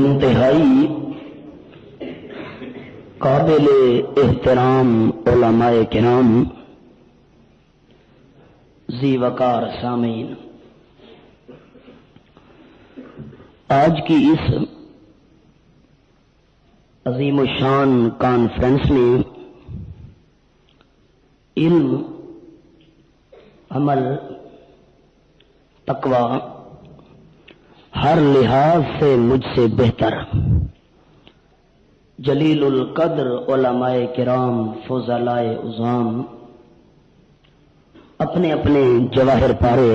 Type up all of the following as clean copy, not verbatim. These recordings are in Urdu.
انتہائی قابل احترام علماء کرام، ذی وقار سامعین، آج کی اس عظیم الشان کانفرنس میں علم، عمل، تقوی ہر لحاظ سے مجھ سے بہتر جلیل القدر علماء کرام فضلاء عظام اپنے اپنے جواہر پارے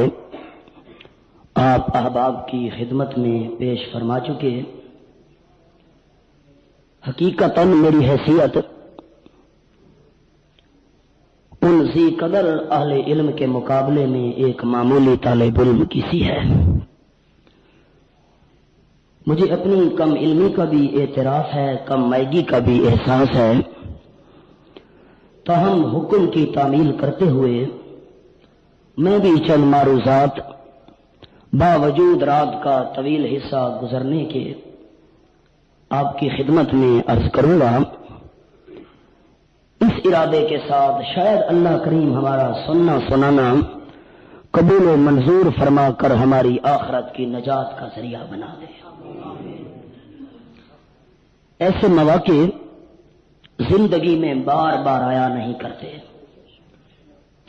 آپ احباب کی خدمت میں پیش فرما چکے۔ حقیقتاً میری حیثیت ان ذی قدر اہل علم کے مقابلے میں ایک معمولی طالب علم کی سی ہے۔ مجھے اپنی کم علمی کا بھی اعتراف ہے، کم مائگی کا بھی احساس ہے، تاہم حکم کی تعمیل کرتے ہوئے میں بھی چند معروضات باوجود رات کا طویل حصہ گزرنے کے آپ کی خدمت میں عرض کروں گا، اس ارادے کے ساتھ شاید اللہ کریم ہمارا سننا سنانا قبول و منظور فرما کر ہماری آخرت کی نجات کا ذریعہ بنا دے۔ ایسے مواقع زندگی میں بار بار آیا نہیں کرتے۔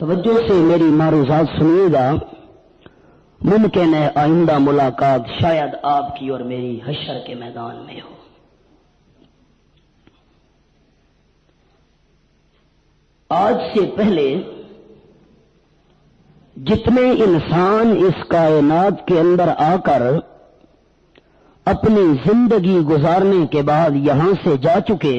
توجہ سے میری معروضات سنیے گا، ممکن ہے آئندہ ملاقات شاید آپ کی اور میری حشر کے میدان میں ہو۔ آج سے پہلے جتنے انسان اس کائنات کے اندر آ کر اپنی زندگی گزارنے کے بعد یہاں سے جا چکے،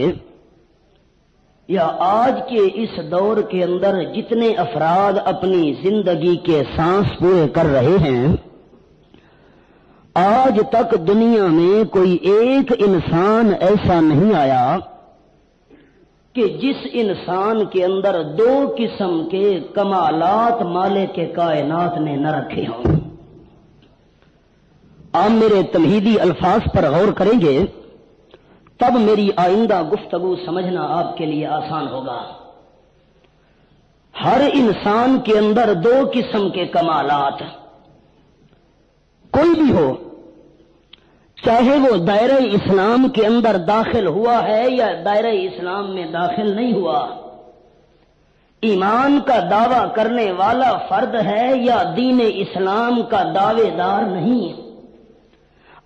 یا آج کے اس دور کے اندر جتنے افراد اپنی زندگی کے سانس پورے کر رہے ہیں، آج تک دنیا میں کوئی ایک انسان ایسا نہیں آیا کہ جس انسان کے اندر دو قسم کے کمالات مالک کائنات نے نہ رکھے ہوں۔ آپ میرے تمہیدی الفاظ پر غور کریں گے تب میری آئندہ گفتگو سمجھنا آپ کے لیے آسان ہوگا۔ ہر انسان کے اندر دو قسم کے کمالات، کوئی بھی ہو، چاہے وہ دائرہ اسلام کے اندر داخل ہوا ہے یا دائرہ اسلام میں داخل نہیں ہوا، ایمان کا دعویٰ کرنے والا فرد ہے یا دین اسلام کا دعوے دار نہیں،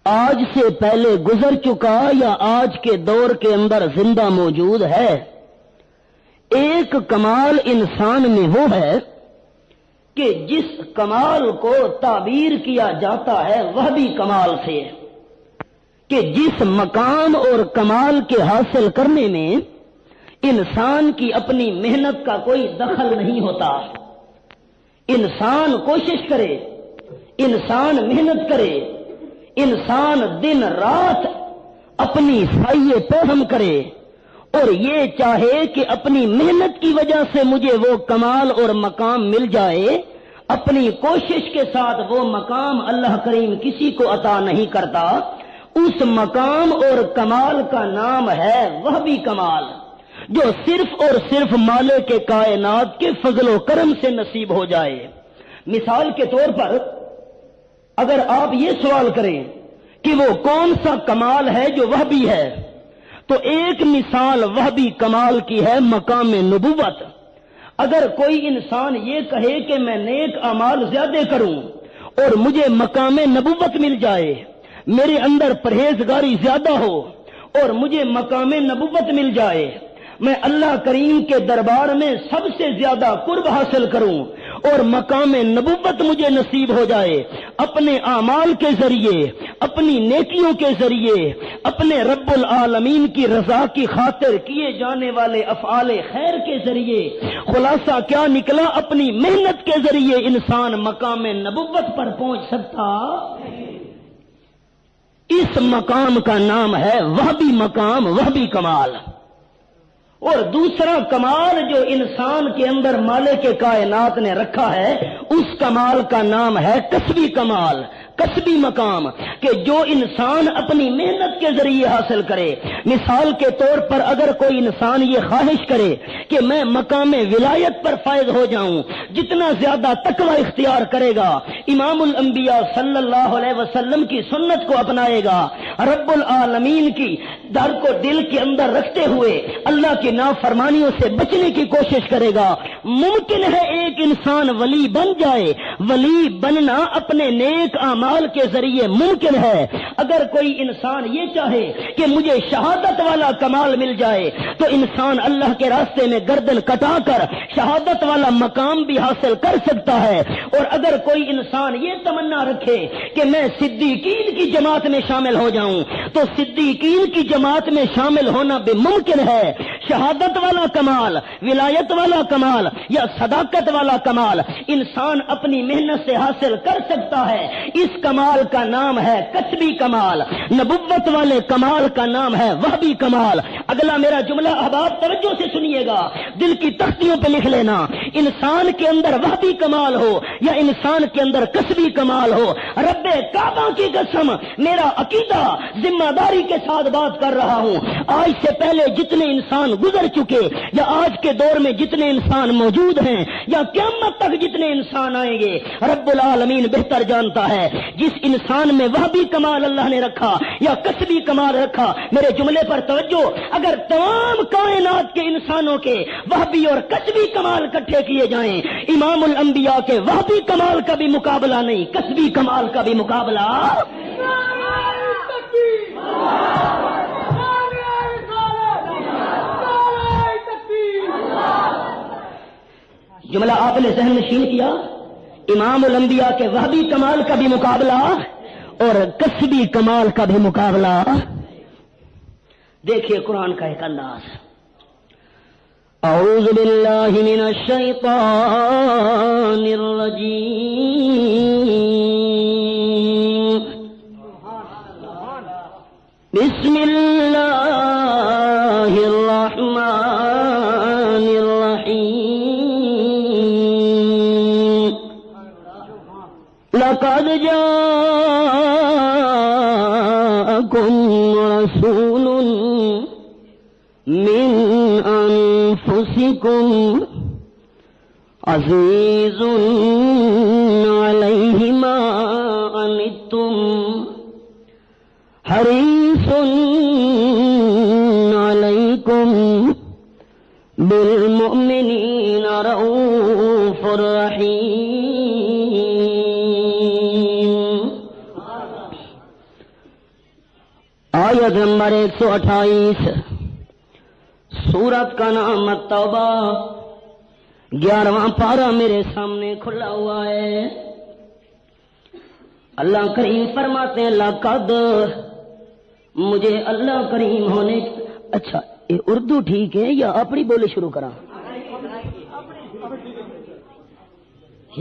آج سے پہلے گزر چکا یا آج کے دور کے اندر زندہ موجود ہے، ایک کمال انسان میں وہ ہے کہ جس کمال کو تعبیر کیا جاتا ہے وہ بھی کمال سے، کہ جس مقام اور کمال کے حاصل کرنے میں انسان کی اپنی محنت کا کوئی دخل نہیں ہوتا۔ انسان کوشش کرے، انسان محنت کرے، انسان دن رات اپنی سعی پہم کرے اور یہ چاہے کہ اپنی محنت کی وجہ سے مجھے وہ کمال اور مقام مل جائے، اپنی کوشش کے ساتھ وہ مقام اللہ کریم کسی کو عطا نہیں کرتا، اس مقام اور کمال کا نام ہے وہ بھی کمال، جو صرف اور صرف مالک کے کائنات کے فضل و کرم سے نصیب ہو جائے۔ مثال کے طور پر اگر آپ یہ سوال کریں کہ وہ کون سا کمال ہے جو وہ بھی ہے، تو ایک مثال وہ بھی کمال کی ہے، مقام نبوت۔ اگر کوئی انسان یہ کہے کہ میں نیک اعمال زیادہ کروں اور مجھے مقام نبوت مل جائے، میرے اندر پرہیزگاری زیادہ ہو اور مجھے مقام نبوت مل جائے، میں اللہ کریم کے دربار میں سب سے زیادہ قرب حاصل کروں اور مقام نبوت مجھے نصیب ہو جائے، اپنے اعمال کے ذریعے، اپنی نیکیوں کے ذریعے، اپنے رب العالمین کی رضا کی خاطر کیے جانے والے افعال خیر کے ذریعے، خلاصہ کیا نکلا، اپنی محنت کے ذریعے انسان مقام نبوت پر پہنچ سکتا۔ اس مقام کا نام ہے وہ بھی مقام، وہ بھی کمال۔ اور دوسرا کمال جو انسان کے اندر مالک کائنات نے رکھا ہے، اس کمال کا نام ہے کسبی کمال۔ کسبی مقام کہ جو انسان اپنی محنت کے ذریعے حاصل کرے. مثال کے طور پر اگر کوئی انسان یہ خواہش کرے کہ میں مقام ولایت پر فائز ہو جاؤں، جتنا زیادہ تقوی اختیار کرے گا، امام الانبیاء صلی اللہ علیہ وسلم کی سنت کو اپنائے گا، رب العالمین کی در کو دل کے اندر رکھتے ہوئے اللہ کی نافرمانیوں سے بچنے کی کوشش کرے گا، ممکن ہے ایک انسان ولی بن جائے. ولی بننا اپنے نیک اعمال کے ذریعے ممکن ہے. اگر کوئی انسان یہ چاہے کہ مجھے شہادت والا کمال مل جائے تو انسان اللہ کے راستے میں گردن کٹا کر شہادت والا مقام بھی حاصل کر سکتا ہے. اور اگر کوئی انسان یہ تمنا رکھے کہ میں صدیقین کی جماعت میں شامل ہو جاؤں تو صدیقین کی جماعت میں شامل ہونا بھی ممکن ہے. شہادت والا کمال، ولایت والا کمال یا صداقت والا کمال انسان اپنی محنت سے حاصل کر سکتا ہے. اس کمال کا نام ہے کسبی کمال. نبوت والے کمال کا نام ہے وہبی کمال. اگلا میرا جملہ احباب توجہ سے سنیے گا، دل کی تختیوں پہ لکھ لینا. انسان کے اندر وہبی کمال ہو یا انسان کے اندر کسبی کمال ہو، رب کعبہ کی قسم میرا عقیدہ ذمہ داری کے ساتھ بات کر رہا ہوں، آج سے پہلے جتنے انسان گزر چکے یا آج کے دور میں جتنے انسان موجود ہیں یا قیامت تک جتنے انسان آئیں گے، رب العالمین بہتر جانتا ہے. جس انسان میں وہبی کمال اللہ نے رکھا یا کسبی کمال رکھا، میرے جملے پر توجہ، اگر تمام کائنات کے انسانوں کے وہبی اور کسبی کمال اکٹھے کیے جائیں، امام الانبیاء کے وہبی کمال کا بھی مقابلہ نہیں، کسبی کمال کا بھی مقابلہ. جملہ آپ نے ذہن نشین کیا، امام الانبیاء کے وہبی کمال کا بھی مقابلہ اور کسبی کمال کا بھی مقابلہ. دیکھیے قرآن کا ایک انداز. اعوذ باللہ من الشیطان الرجیم، بسم اللہ الرحمن الرحیم. لقد جاءکم رسول من انفسکم عزیز علیہ ما عنتم حریص علیکم بالمؤمنین رؤوف رحیم. آیت نمبر 128، سورت کا نام التوبہ، 11واں پارہ میرے سامنے کھلا ہوا ہے. اللہ کریم فرماتے ہیں لقد، مجھے اللہ کریم ہونے. اچھا یہ اردو ٹھیک ہے یا اپنی بولے شروع کرا؟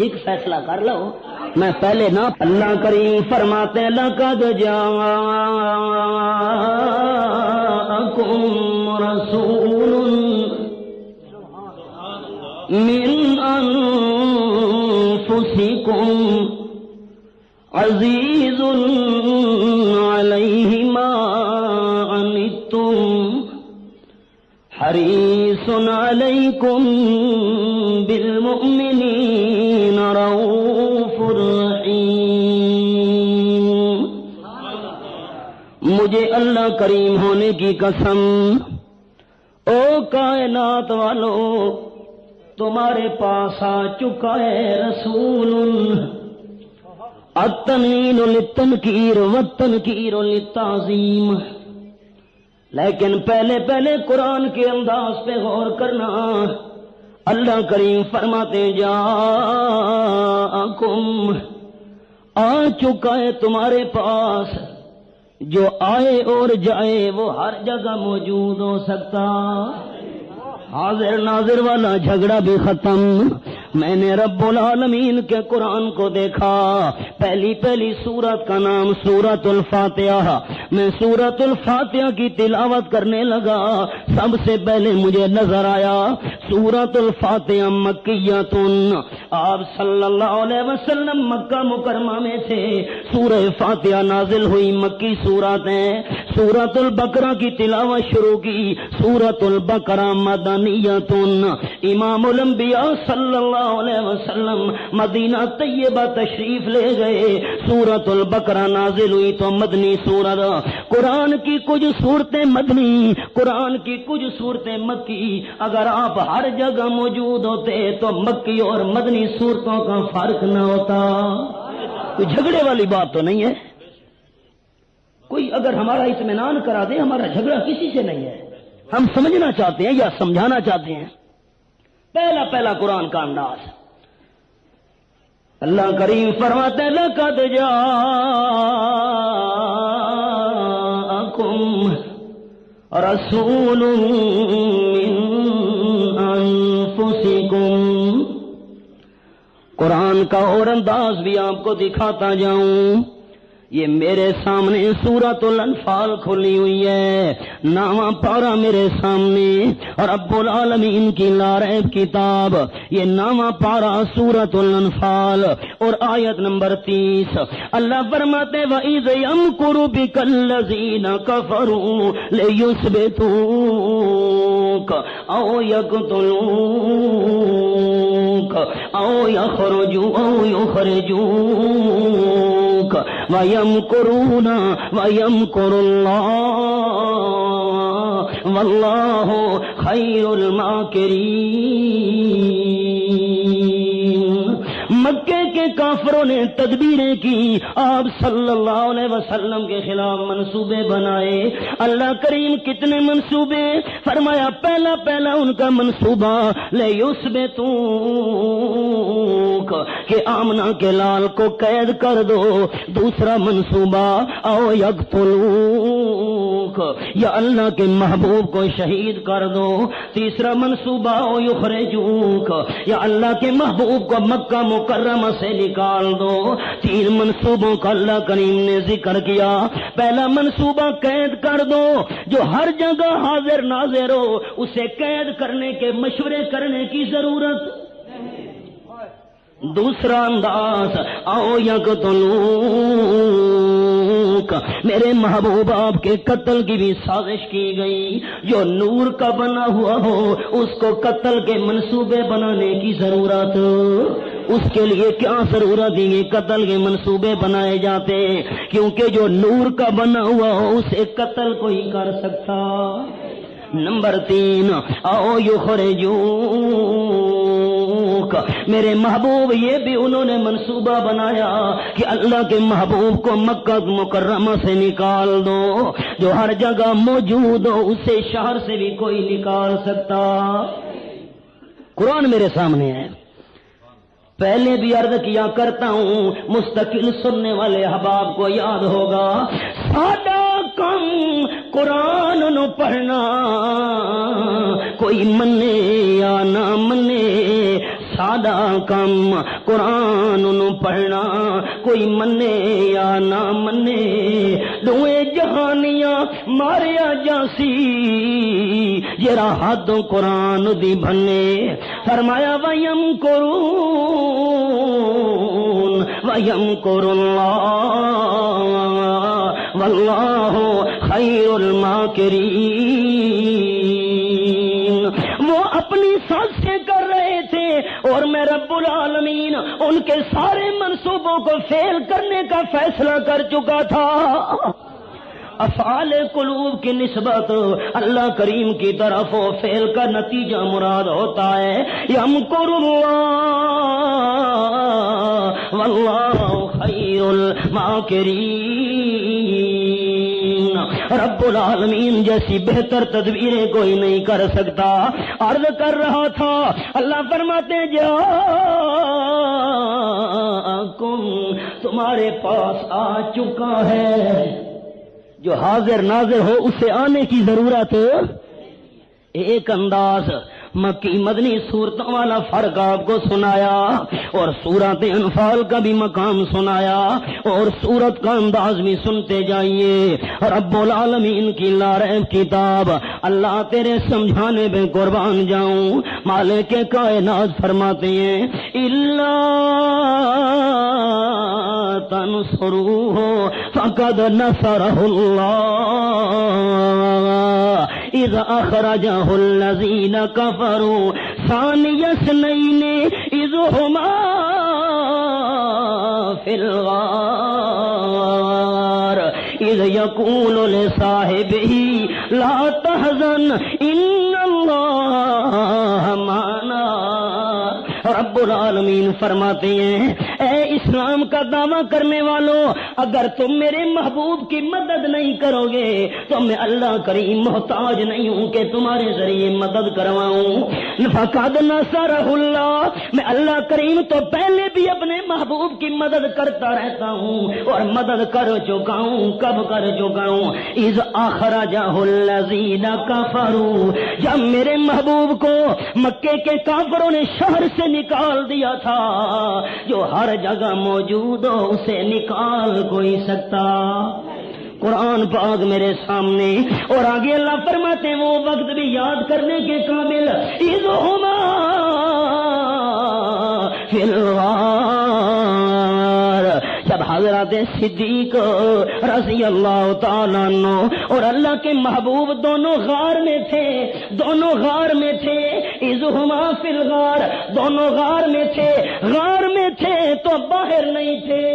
ایک فیصلہ کر لو. میں پہلے نہ. اللہ کریم فرماتے ہیں لقد جاءکم رسول من انفسکم عزیز علیہ ما عنتم حریص علیکم بالمؤمنین رؤوف رحیم. مجھے اللہ کریم ہونے کی قسم، او کائنات والو تمہارے پاس آ چکا ہے رسول. التنوین للتنکیر والتنکیر للتعظیم. لیکن پہلے قرآن کے انداز پہ غور کرنا. اللہ کریم فرماتے جاءکم، آ چکا ہے تمہارے پاس. جو آئے اور جائے وہ ہر جگہ موجود ہو سکتا. حاضر ناظر والا جھگڑا بھی ختم، میں نے رب العالمین کے قرآن کو دیکھا، پہلی سورت کا نام سورۃ الفاتحہ، میں سورۃ الفاتحہ کی تلاوت کرنے لگا، سب سے پہلے مجھے نظر آیا سورۃ الفاتحہ مکیۃ، آپ صلی اللہ علیہ وسلم مکہ مکرمہ میں تھے، سورہ فاتحہ نازل ہوئی، مکی سورت ہے، سورۃ البقرہ کی تلاوت شروع کی، سورۃ البقرہ مدنیۃ، امام الانبیاء صلی اللہ علیہ وسلم مدینہ طیبہ تشریف لے گئے، سورۃ البقرہ نازل ہوئی تو مدنی سورت، قرآن کی کچھ صورتیں مدنی، قرآن کی کچھ صورتیں مکی، اگر آپ ہر جگہ موجود ہوتے تو مکی اور مدنی صورتوں کا فرق نہ ہوتا۔ کوئی جھگڑے والی بات تو نہیں ہے، کوئی اگر ہمارا اطمینان کرا دے، ہمارا جھگڑا کسی سے نہیں ہے، ہم سمجھنا چاہتے ہیں یا سمجھانا چاہتے ہیں۔ پہلا قرآن کا انداز، اللہ کریم فرماتے ہیں لَقَدْ جَاءَكُمْ رَسُولٌ مِّنْ أَنفُسِكُمْ، قرآن کا اور انداز بھی آپ کو دکھاتا جاؤں۔ یہ میرے سامنے سورۃ الانفال کھلی ہوئی ہے، نامہ پارا میرے سامنے، اور رب العالمین کی لاریب کتاب، یہ نامہ پارا سورۃ الانفال اور آیت نمبر 30، اللہ فرماتے وَإِذْ يَمْكُرُ بِكَ الَّذِينَ كَفَرُوا لِيُثْبِتُوكَ أَوْ يَقْتُلُوكَ أَوْ يُخْرِجُوكَ وَيَمْكُرُونَ وَيَمْكُرُ اللَّهُ وَاللَّهُ خَيْرُ الْمَاكِرِينَ۔ مکے کے کافروں نے تدبیریں کی، آپ صلی اللہ علیہ وسلم کے خلاف منصوبے بنائے، اللہ کریم کتنے منصوبے، فرمایا پہلا ان کا منصوبہ لِيُثْبِتُوكَ کہ آمنہ کے لال کو قید کر دو، دوسرا منصوبہ او یقتلوک یا اللہ کے محبوب کو شہید کر دو، تیسرا منصوبہ او یخرجوک یا اللہ کے محبوب کو مکہ مکرمہ سے نکال دو۔ تین منصوبوں کا اللہ کریم نے ذکر کیا۔ پہلا منصوبہ قید کر دو، جو ہر جگہ حاضر ناظر ہو اسے قید کرنے کے مشورے کرنے کی ضرورت۔ دوسرا انداز او یقتلوک، میرے محبوب آپ کے قتل کی بھی سازش کی گئی، جو نور کا بنا ہوا ہو اس کو قتل کے منصوبے بنانے کی ضرورت۔ اس کے لیے کیا ضرورت ہے؟ یہ قتل کے منصوبے بنائے جاتے، کیونکہ جو نور کا بنا ہوا ہو اسے قتل کوئی کر سکتا۔ نمبر 3 او یخرجوک، میرے محبوب یہ بھی انہوں نے منصوبہ بنایا کہ اللہ کے محبوب کو مکہ مکرمہ سے نکال دو، جو ہر جگہ موجود ہو اسے شہر سے بھی کوئی نکال سکتا۔ قرآن میرے سامنے ہے، پہلے بھی عرض کیا کرتا ہوں، مستقل سننے والے احباب کو یاد ہوگا، سادہ کم قرآن نو پڑھنا، کوئی منے یا نہ منے، سادہ کم قرآن نو پڑھنا، کوئی منے یا نہ منے، دوئے جہانیاں ماریا جاسی، جرا حد قرآن دی بھنے، فرمایا وَيَمْكُرُونَ وَيَمْكُرُ اللَّهُ وَاللَّهُ خَيْرُ الْمَاكِرِينَ۔ وہ اپنی سازشیں کر رہے تھے اور میں رب العالمین ان کے سارے منصوبوں کو فیل کرنے کا فیصلہ کر چکا تھا۔ افعال قلوب کی نسبت اللہ کریم کی طرف و فعل کا نتیجہ مراد ہوتا ہے یمکر اللہ واللہ خیر الماکرین۔ رب العالمین جیسی بہتر تدبیریں کوئی نہیں کر سکتا۔ عرض کر رہا تھا، اللہ فرماتے جاءکم، تمہارے پاس آ چکا ہے، جو حاضر ناظر ہو اسے آنے کی ضرورت۔ ایک انداز مکی مدنی صورتوں والا فرق آپ کو سنایا اور سورت انفال کا بھی مقام سنایا اور سورت کا انداز بھی سنتے جائیے. رب العالمین کی لا ریب کتاب اللہ تیرے سمجھانے میں قربان جاؤں. مالک کائنات فرماتے ہیں الا تنصروه فقد نصره الله اذ اخرجه الذين كفروا ثاني اثنين اذ هما في الغار اذ يقول لصاحبه لا تحزن ان الله معنا. رب العالمین فرماتے ہیں اے اسلام کا دعویٰ کرنے والوں، اگر تم میرے محبوب کی مدد نہیں کرو گے تو میں اللہ کریم محتاج نہیں ہوں کہ تمہارے ذریعے مدد کرواؤں. فقد نصرہ اللہ، میں اللہ کریم تو پہلے بھی اپنے محبوب کی مدد کرتا رہتا ہوں اور مدد کر چکا ہوں. کب کر چکا ہوں؟ اذ اخرجہ الذین کفروا، جب میرے محبوب کو مکے کے کافروں نے شہر سے نکال دیا تھا. جو ہر جگہ موجود ہو اسے نکال کوئی سکتا. قرآن پاک میرے سامنے اور آگے اللہ فرماتے ہیں وہ وقت بھی یاد کرنے کے قابل اذ ہما فی الغار، جب حضرت صدیق رضی اللہ تعالیٰ عنہ اور اللہ کے محبوب دونوں غار میں تھے، دونوں غار میں تھے. اذ ہما فی الغار، دونوں غار میں تھے. غار میں تھے تو باہر نہیں تھے.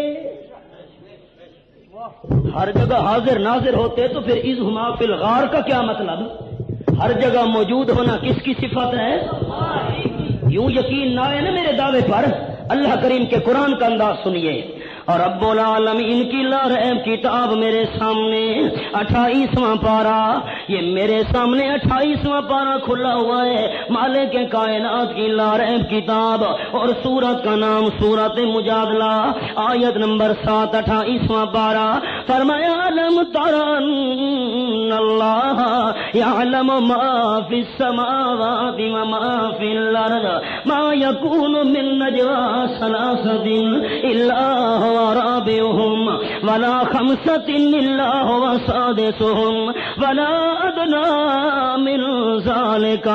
ہر جگہ حاضر ناظر ہوتے تو پھر اذ ہما فی الغار کا کیا مطلب؟ ہر جگہ موجود ہونا کس کی صفت ہے؟ یوں یقین نہ آئے نا میرے دعوے پر، اللہ کریم کے قرآن کا انداز سنیے. اور رب العالمین کی لا ریب کتاب میرے سامنے 28واں پارہ، یہ میرے سامنے 28واں پارہ کھلا ہوا ہے. مالک کائنات کی لا ریب کتاب اور سورت کا نام سورت مجادلہ، آیت نمبر 7 28واں پارہ. فرمایا علم تر ان اللہ یعلم ما فی السماوات وما فی الارض ما یکون من نجوى ثلاثة الا رابعهم ولا خمسة إلا هو سادسهم ولا أدنى من ذلك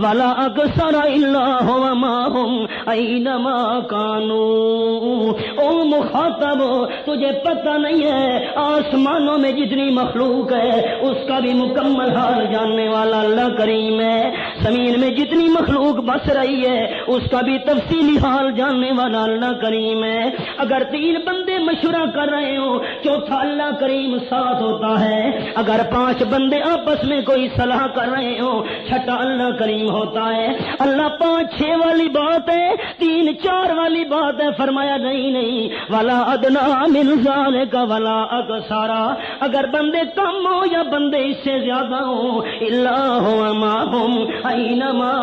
ولا أكثر إلا هو معهم أينما كانوا. او مخاطب، تجھے پتہ نہیں ہے آسمانوں میں جتنی مخلوق ہے اس کا بھی مکمل حال جاننے والا اللہ کریم ہے. زمین میں جتنی مخلوق بس رہی ہے اس کا بھی تفصیلی حال جاننے والا اللہ کریم ہے. اگر 3 بندے مشورہ کر رہے ہو چوتھا اللہ کریم ساتھ ہوتا ہے. اگر 5 بندے آپس میں کوئی صلاح کر رہے ہو چھٹا اللہ کریم ہوتا ہے. اللہ 5 6 والی بات ہے، 3 4 والی بات ہے. فرمایا نہیں نہیں، ولا ادنا من ذالک ولا اکثر، اگر بندے کم ہو یا بندے اس سے زیادہ ہو الا هو معهم اینما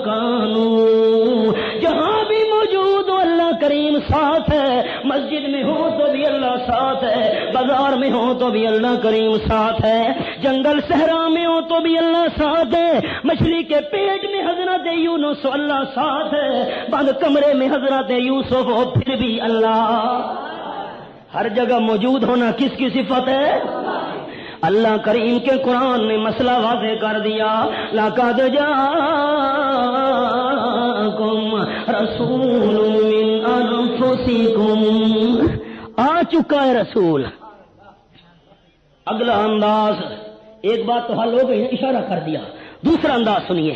کانوا، جہاں بھی موجود ہو اللہ کریم ساتھ ہے. مسجد میں ہو تو بھی اللہ ساتھ ہے، بازار میں ہو تو بھی اللہ کریم ساتھ ہے، جنگل صحرا میں ہو تو بھی اللہ ساتھ ہے، مچھلی کے پیٹ میں حضرت یونس اللہ ساتھ ہے، بند کمرے میں حضرت یوسف ہو پھر بھی اللہ. ہر جگہ موجود ہونا کس کی صفت ہے؟ اللہ کریم کے قرآن نے مسئلہ واضح کر دیا. لَقَدْ جَاءَكُمْ رَسُولٌ مِّنْ أَنفُسِكُمْ، آ چکا ہے رسول. اگلا انداز، ایک بات تو حل ہو گئی، اشارہ کر دیا. دوسرا انداز سنیے.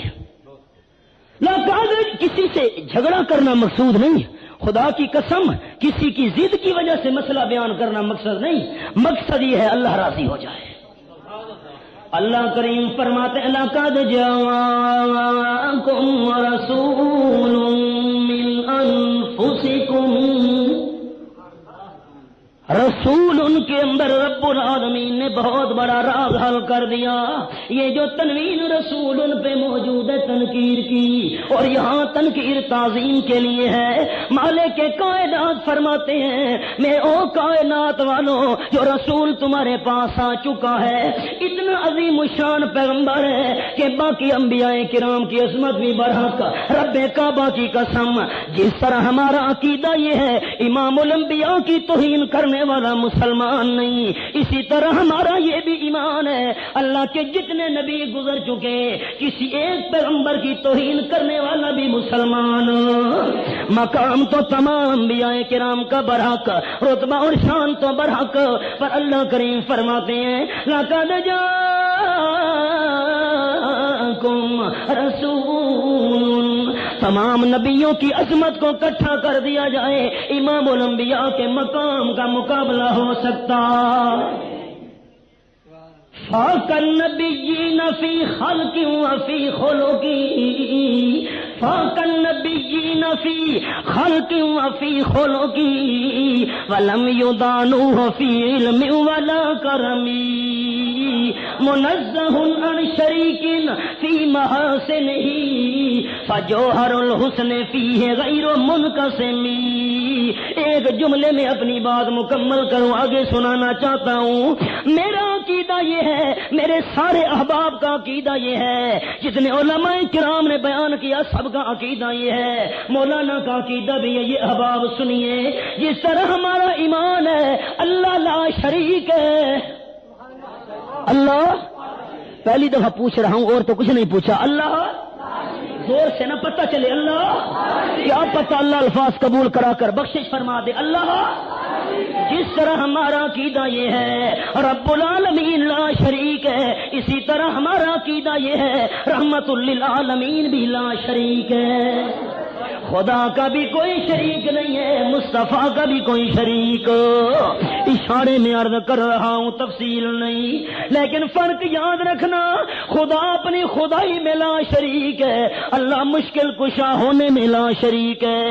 لَقَدْ، کسی سے جھگڑا کرنا مقصود نہیں، خدا کی قسم کسی کی ضد کی وجہ سے مسئلہ بیان کرنا مقصد نہیں، مقصد یہ ہے اللہ راضی ہو جائے. اللہ کریم فرماتے ہیں لَقَدْ جَاءَكُمْ رَسُولٌ مِّنْ أَنفُسِكُمْ، رسول ان کے اندر رب العالمین نے بہت بڑا راز حل کر دیا. یہ جو تنوین رسول ان پہ موجود ہے تنکیر کی، اور یہاں تنکیر تعظیم کے لیے ہے. مالک کائنات فرماتے ہیں میں او کائنات والوں جو رسول تمہارے پاس آ چکا ہے اتنا عظیم الشان پیغمبر ہے کہ باقی انبیاء کرام کی عظمت بھی برحق. رب کعبہ کی قسم جس طرح ہمارا عقیدہ یہ ہے امام الانبیاء کی توہین کرنے والا مسلمان نہیں، اسی طرح ہمارا یہ بھی ایمان ہے اللہ کے جتنے نبی گزر چکے کسی ایک پیغمبر کی توہین کرنے والا بھی مسلمان. مقام تو تمام انبیاء کرام کا برحق، رتبہ اور شان تو برحق، پر اللہ کریم فرماتے ہیں لقد جاءکم رسول. تمام نبیوں کی عظمت کو اکٹھا کر دیا جائے امام الانبیاء کے مقام کا مقابلہ ہو سکتا. فاق النبیین فی خلق وفی خلق، فاق النبیین فی خلق وفی خلق ولم یدانوہ فی علم ولا کرم منزہ عن شریک فی محاسنہ فجوہر الحسن فیہ غیر منقسم. ایک جملے میں اپنی بات مکمل کروں، آگے سنانا چاہتا ہوں. میرا عقیدہ یہ ہے، میرے سارے احباب کا عقیدہ یہ ہے، جتنے علماء کرام نے بیان کیا سب کا عقیدہ یہ ہے، مولانا کا عقیدہ بھی ہے. یہ احباب سنیے، جس طرح ہمارا ایمان ہے اللہ لا شریک ہے. اللہ پہلی دفعہ پوچھ رہا ہوں اور تو کچھ نہیں پوچھا. اللہ زور سے نہ پتہ چلے اللہ، کیا پتہ اللہ الفاظ قبول کرا کر بخشش فرما دے. اللہ جس طرح ہمارا عقیدہ یہ ہے رب العالمین لا شریک ہے، اسی طرح ہمارا عقیدہ یہ ہے رحمت للعالمین بھی لا شریک ہے. خدا کا بھی کوئی شریک نہیں ہے، مصطفیٰ کا بھی کوئی شریک. اشارے میں عرض کر رہا ہوں، تفصیل نہیں، لیکن فرق یاد رکھنا. خدا اپنی خدائی میں لا شریک ہے، اللہ مشکل کشا ہونے میں لا شریک ہے،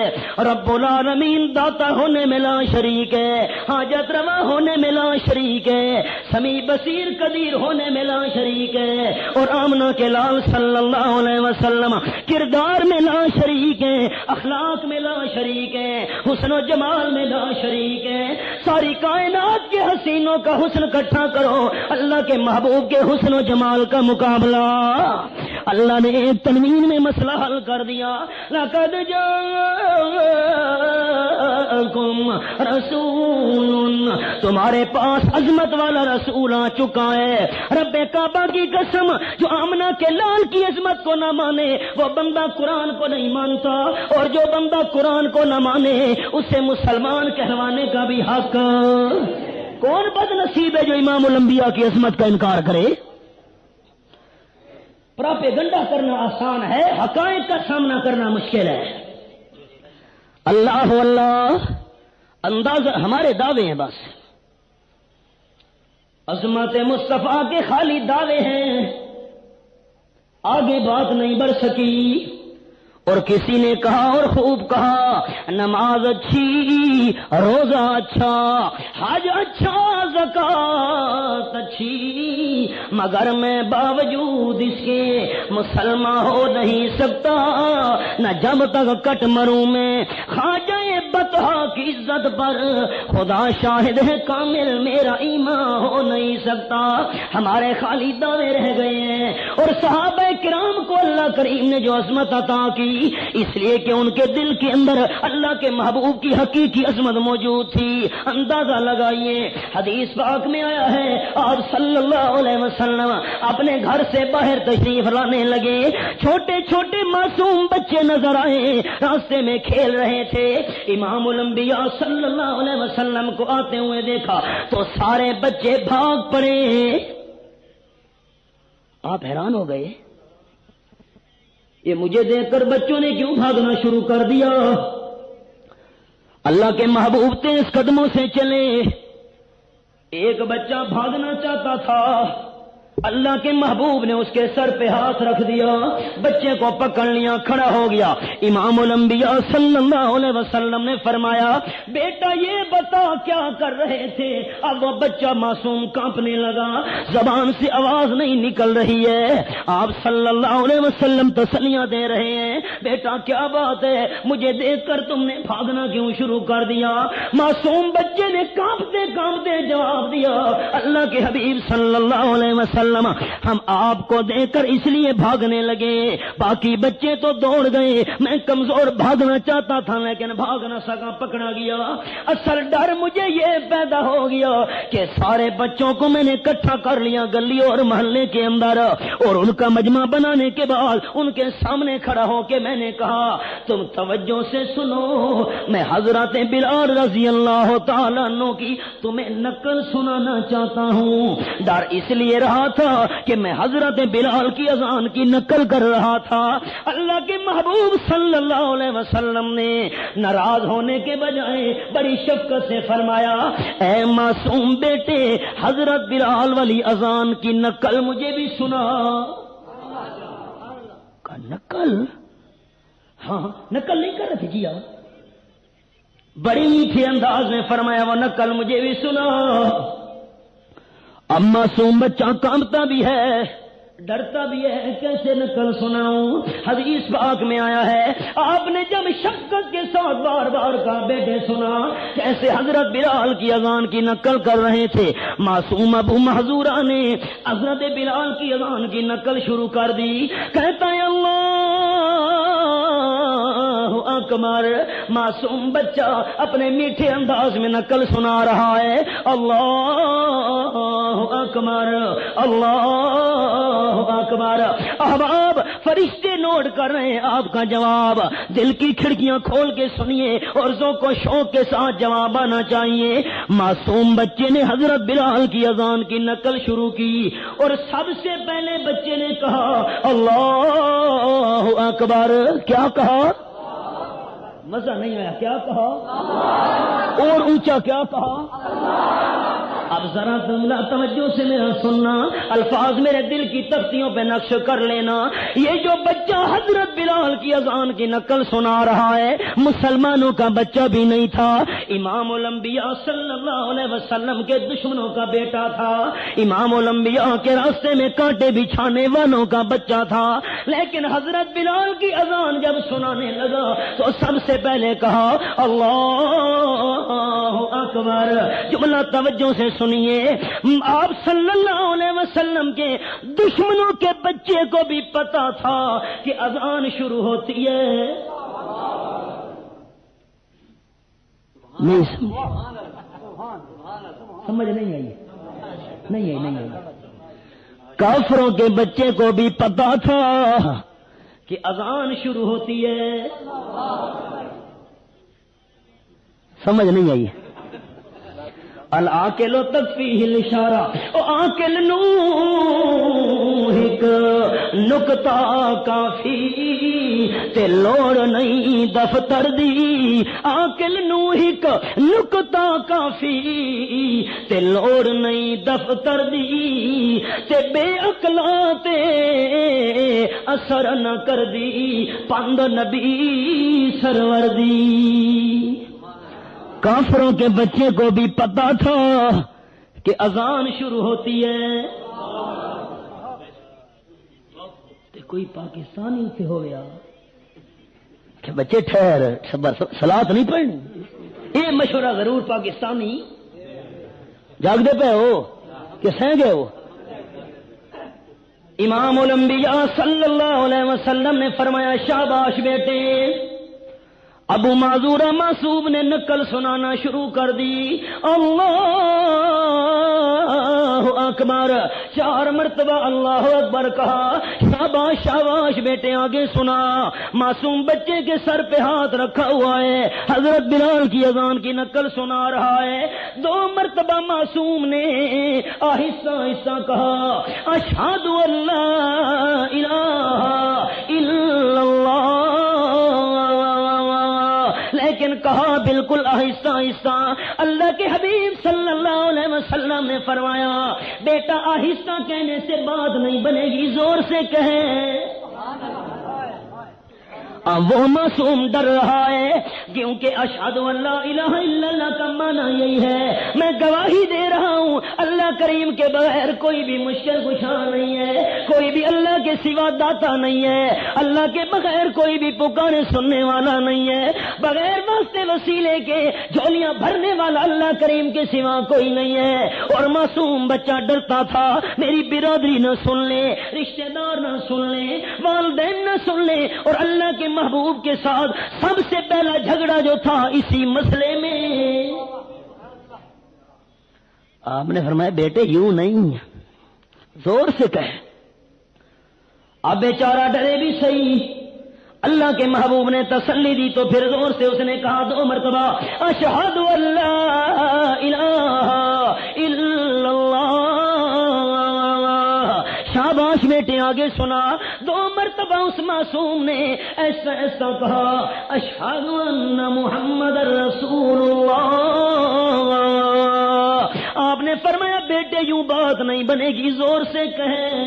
رب العالمین داتا ہونے میں لا شریک ہے، حاجت روا ہونے میں لا شریک ہے، سمیع بصیر قدیر ہونے میں لا شریک ہے، اور آمنہ کے لال صلی اللہ علیہ وسلم کردار میں لا شریک ہے، اخلاق میں لا شریک ہے، حسن و جمال میں لا شریک ہے. ساری کائنات کے حسینوں کا حسن اکٹھا کرو، اللہ کے محبوب کے حسن و جمال کا مقابلہ. اللہ نے ایک تنوین میں مسئلہ حل کر دیا. لقد جاءکم رسول، تمہارے پاس عظمت والا رسول آ چکا ہے. رب کعبہ کی قسم جو آمنہ کے لال کی عظمت کو نہ مانے وہ بندہ قرآن کو نہیں مانتا، اور جو بندہ قرآن کو نہ مانے اسے مسلمان کہلوانے کا بھی حق. کون بد نصیب ہے جو امام الانبیاء کی عظمت کا انکار کرے. پراپیگنڈا کرنا آسان ہے، حقائق کا سامنا کرنا مشکل ہے. اللہ اللہ اندازہ ہمارے دعوے ہیں، بس عظمت مصطفیٰ کے خالی دعوے ہیں، آگے بات نہیں بڑھ سکی. اور کسی نے کہا اور خوب کہا نماز اچھی، روزہ اچھا، حج اچھا، زکات اچھی، مگر میں باوجود اس کے مسلمان ہو نہیں سکتا. نہ جب تک کٹ مروں میں خواجہ بطحا کی عزت پر خدا شاہد ہے کامل میرا ایمان ہو نہیں سکتا. ہمارے خالی دعوے رہ گئے ہیں. اور صحابہ کرام کو اللہ کریم نے جو عظمت عطا کی اس لیے کہ ان کے دل کے اندر اللہ کے محبوب کی حقیقی عظمت موجود تھی. اندازہ لگائیے، حدیث پاک میں آیا ہے آپ صلی اللہ علیہ وسلم اپنے گھر سے باہر تشریف لانے لگے، چھوٹے چھوٹے معصوم بچے نظر آئے راستے میں کھیل رہے تھے. امام الانبیاء صلی اللہ علیہ وسلم کو آتے ہوئے دیکھا تو سارے بچے بھاگ پڑے. آپ حیران ہو گئے، یہ مجھے دیکھ کر بچوں نے کیوں بھاگنا شروع کر دیا؟ اللہ کے محبوب تیز قدموں سے چلے. ایک بچہ بھاگنا چاہتا تھا، اللہ کے محبوب نے اس کے سر پہ ہاتھ رکھ دیا، بچے کو پکڑ لیا، کھڑا ہو گیا۔ امام الانبیاء صلی اللہ علیہ وسلم نے فرمایا بیٹا یہ بتا کیا کر رہے تھے؟ اب وہ بچہ معصوم کانپنے لگا، زبان سے آواز نہیں نکل رہی ہے۔ آپ صلی اللہ علیہ وسلم تسلیاں دے رہے ہیں، بیٹا کیا بات ہے؟ مجھے دیکھ کر تم نے بھاگنا کیوں شروع کر دیا؟ معصوم بچے نے کانپتے کانپتے جواب دیا، اللہ کے حبیب صلی اللہ علیہ وسلم ہم آپ کو دیکھ کر اس لیے بھاگنے لگے، باقی بچے تو دوڑ گئے، میں کمزور بھاگنا چاہتا تھا لیکن بھاگ نہ سکا، پکڑا گیا۔ اصل ڈر مجھے یہ پیدا ہو گیا کہ سارے بچوں کو میں نے اکٹھا کر لیا گلی اور محلے کے اندر، اور ان کا مجمع بنانے کے بعد ان کے سامنے کھڑا ہو کے میں نے کہا تم توجہ سے سنو، میں حضرت بلال رضی اللہ تعالیٰ عنہ کی تمہیں نقل سنانا چاہتا ہوں۔ ڈر اس لیے رہا تھا کہ میں حضرت بلال کی اذان کی نقل کر رہا تھا۔ اللہ کے محبوب صلی اللہ علیہ وسلم نے ناراض ہونے کے بجائے بڑی شفقت سے فرمایا اے معصوم بیٹے، حضرت بلال والی اذان کی نقل مجھے بھی سنا۔ نقل؟ ہاں نقل نہیں کر رہے تھے جی آپ، بڑی میٹھے انداز میں فرمایا وہ نقل مجھے بھی سنا۔ اب معصوم بچہ کانپتا بھی ہے، ڈرتا بھی ہے، کیسے نقل سناؤں؟ حدیث پاک میں آیا ہے آپ نے جب شفقت کے ساتھ بار بار کہا بیٹے سنا، کیسے حضرت بلال کی اذان کی نقل کر رہے تھے، معصوم ابو محذورہ نے حضرت بلال کی اذان کی نقل شروع کر دی، کہتا ہے اللہ اکبر۔ معصوم بچہ اپنے میٹھے انداز میں نقل سنا رہا ہے، اللہ اکبر اللہ اکبر۔ احباب فرشتے نوٹ کر رہے ہیں آپ کا جواب، دل کی کھڑکیاں کھول کے سنیے اور ذوق و شوق کے ساتھ جواب آنا چاہیے۔ معصوم بچے نے حضرت بلال کی اذان کی نقل شروع کی اور سب سے پہلے بچے نے کہا اللہ اکبر۔ کیا کہا؟ مزہ نہیں آیا؟ کیا کہا؟ اور اونچا کیا کہا؟ اب ذرا تم توجہ سے میرا سننا، الفاظ میرے دل کی تختیوں پہ نقش کر لینا۔ یہ جو بچہ حضرت بلال کی اذان کی نقل سنا رہا ہے مسلمانوں کا بچہ بھی نہیں تھا، امام الانبیاء صلی اللہ علیہ وسلم کے دشمنوں کا بیٹا تھا، امام الانبیاء کے راستے میں کانٹے بچھانے والوں کا بچہ تھا، لیکن حضرت بلال کی اذان جب سنانے لگا تو سب سے پہلے کہا اللہ اکبر۔ جملہ توجہ سے سنیے، آپ صلی اللہ علیہ وسلم کے دشمنوں کے بچے کو بھی پتا تھا کہ اذان شروع ہوتی ہے۔ نہیں سمجھ نہیں آئی؟ نہیں آئی۔ کافروں کے بچے کو بھی پتا تھا کہ اذان شروع ہوتی ہے۔ سمجھ نہیں آئی؟ العاقل تکفیہ الاشارہ، عاقل نو ایک نکتا کافی تے لوڑ نہیں دفتر دی، عاقل نو ایک نکتا کافی تے لوڑ نہیں دفتر دی، تے بے عقلاں تے اثر نہ کر دی پند نبی سرور دی۔ کافروں کے بچے کو بھی پتا تھا کہ اذان شروع ہوتی ہے۔ تو کوئی پاکستانی سے ہو گیا کہ بچے ٹھہر صلاۃ نہیں پڑھنی، یہ مشورہ ضرور پاکستانی جاگتے پہ ہو کہ سہ گئے ہو۔ امام الانبیاء صلی اللہ علیہ وسلم نے فرمایا شاباش بیٹے۔ ابو معذورہ معصوم نے نقل سنانا شروع کر دی، اللہ اکبر، 4 مرتبہ اللہ اکبر کہا، شاباش شاباش بیٹے آگے سنا۔ معصوم بچے کے سر پہ ہاتھ رکھا ہوا ہے، حضرت بلال کی اذان کی نقل سنا رہا ہے۔ 2 مرتبہ معصوم نے آہستہ آہستہ کہا اشہد ان لا الہ الا اللہ، لیکن کہا بالکل آہستہ آہستہ۔ اللہ کے حبیب صلی اللہ علیہ وسلم وسلم نے فرمایا بیٹا آہستہ کہنے سے بات نہیں بنے گی، زور سے کہیں۔ وہ معصوم ڈر رہا ہے کیونکہ اشہد ان لا الہ الا اللہ کا معنی یہی ہے میں گواہی دے رہا ہوں اللہ کریم کے بغیر کوئی بھی مشکل کشا نہیں ہے، کوئی بھی اللہ کے سوا داتا نہیں ہے، اللہ کے بغیر کوئی بھی پکارے سننے والا نہیں ہے، بغیر واسطے وسیلے کے جھولیاں بھرنے والا اللہ کریم کے سوا کوئی نہیں ہے۔ اور معصوم بچہ ڈرتا تھا میری برادری نہ سن لے، رشتہ دار نہ سن لے، والدین نہ سن لے، اور اللہ کے محبوب کے ساتھ سب سے پہلا جھگڑا جو تھا اسی مسئلے میں۔ آپ نے فرمایا بیٹے یوں نہیں، زور سے کہے۔ اب بیچارہ ڈرے بھی صحیح، اللہ کے محبوب نے تسلی دی تو پھر زور سے اس نے کہا 2 مرتبہ اشہد ان لا الہ الا اللہ۔ شاباش بیٹے آگے سنا، 2 مرتبہ اس معصوم نے ایسا ایسا کہا اشہد ان محمد رسول اللہ۔ آپ نے فرمایا بیٹے یوں بات نہیں بنے گی، زور سے کہیں۔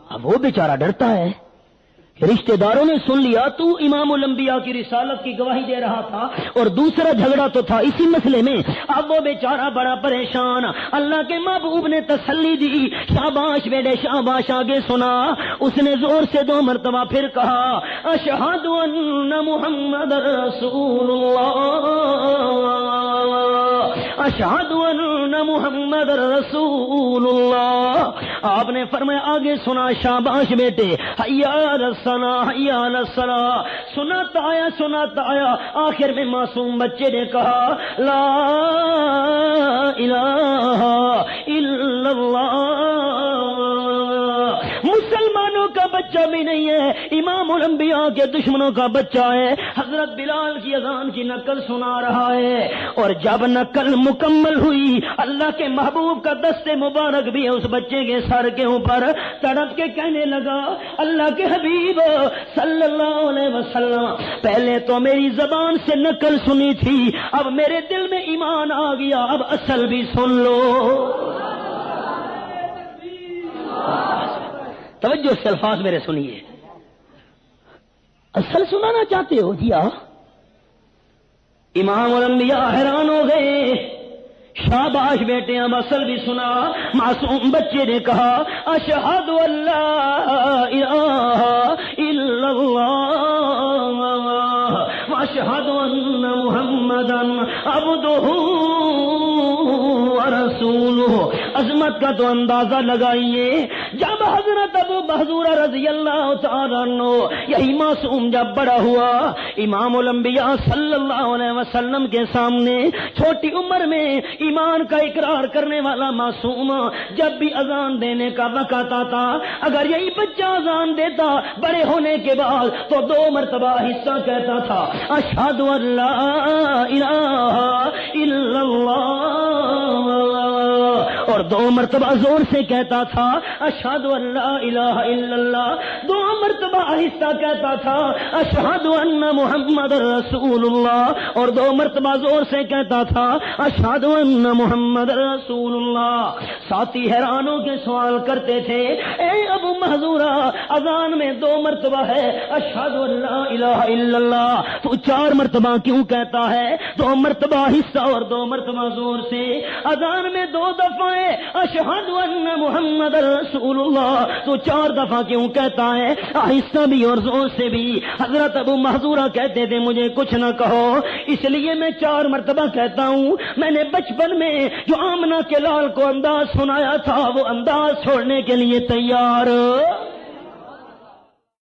اب وہ بیچارہ ڈرتا ہے، رشتہ داروں نے سن لیا تو امام الانبیاء کی رسالت کی گواہی دے رہا تھا اور دوسرا جھگڑا تو تھا اسی مسئلے میں۔ اب وہ بیچارہ بڑا پریشان، اللہ کے محبوب نے تسلی دی شاباش بیٹے شاباش آگے سنا۔ اس نے زور سے 2 مرتبہ پھر کہا اشہد ان محمد رسول اللہ، اشہد ان محمد رسول اللہ۔ آپ نے فرمایا آگے سنا شاباش بیٹے، حیا علی الصلاۃ حیا علی الصلاۃ۔ سناتا آیا آخر میں معصوم بچے نے کہا لا الہ الا اللہ۔ مسلمانوں کا بچہ بھی نہیں ہے، امام الانبیاء کے دشمنوں کا بچہ ہے، حضرت بلال کی اذان کی نقل سنا رہا ہے۔ اور جب نقل مکمل ہوئی اللہ کے محبوب کا دست مبارک بھی اس بچے کے سر کے اوپر تڑپ کے کہنے لگا اللہ کے حبیب صلی اللہ علیہ وسلم پہلے تو میری زبان سے نقل سنی تھی، اب میرے دل میں ایمان آ گیا، اب اصل بھی سن لو۔ توجہ سے الفاظ میرے سنیے، اصل سنانا چاہتے ہو؟ جی ہاں۔ امام الانبیاء حیران ہو گئے، شاباش بیٹے اب اصل بھی سنا۔ معصوم بچے نے کہا اشہد ان لا الہ الا اللہ واشہد ان محمدا عبدہ ورسولہ۔ عظمت کا تو اندازہ لگائیے، جب حضرت ابو بحذورہ رضی اللہ تعالیٰ عنہ یہی معصوم جب بڑا ہوا امام الانبیاء صلی اللہ علیہ وسلم کے سامنے چھوٹی عمر میں ایمان کا اقرار کرنے والا معصوم جب بھی اذان دینے کا وقت آتا، اگر یہی بچہ اذان دیتا بڑے ہونے کے بعد تو 2 مرتبہ حصہ کہتا تھا اشہد ان لا الہ الا اللہ، اور 2 مرتبہ زور سے کہتا تھا اشہد ان لا الہ الا اللہ، 2 مرتبہ آہستہ کہتا تھا اشہد ان محمد رسول اللہ، اور 2 مرتبہ زور سے کہتا تھا اشہد ان محمد رسول اللہ۔ ساتھی حیرانوں کے سوال کرتے تھے اے ابو محذورہ اذان میں 2 مرتبہ ہے اشہد ان لا الہ الا اللہ، تو 4 مرتبہ کیوں کہتا ہے؟ 2 مرتبہ حصہ اور 2 مرتبہ زور سے۔ اذان میں 2 دفعہ اشہد ان محمد رسول اللہ، تو 4 دفعہ کیوں کہتا ہے؟ آہستہ بھی اور زور سے بھی۔ حضرت ابو محذورہ کہتے تھے مجھے کچھ نہ کہو اس لیے میں 4 مرتبہ کہتا ہوں، میں نے بچپن میں جو آمنہ کے لال کو انداز سنایا تھا وہ انداز چھوڑنے کے لیے تیار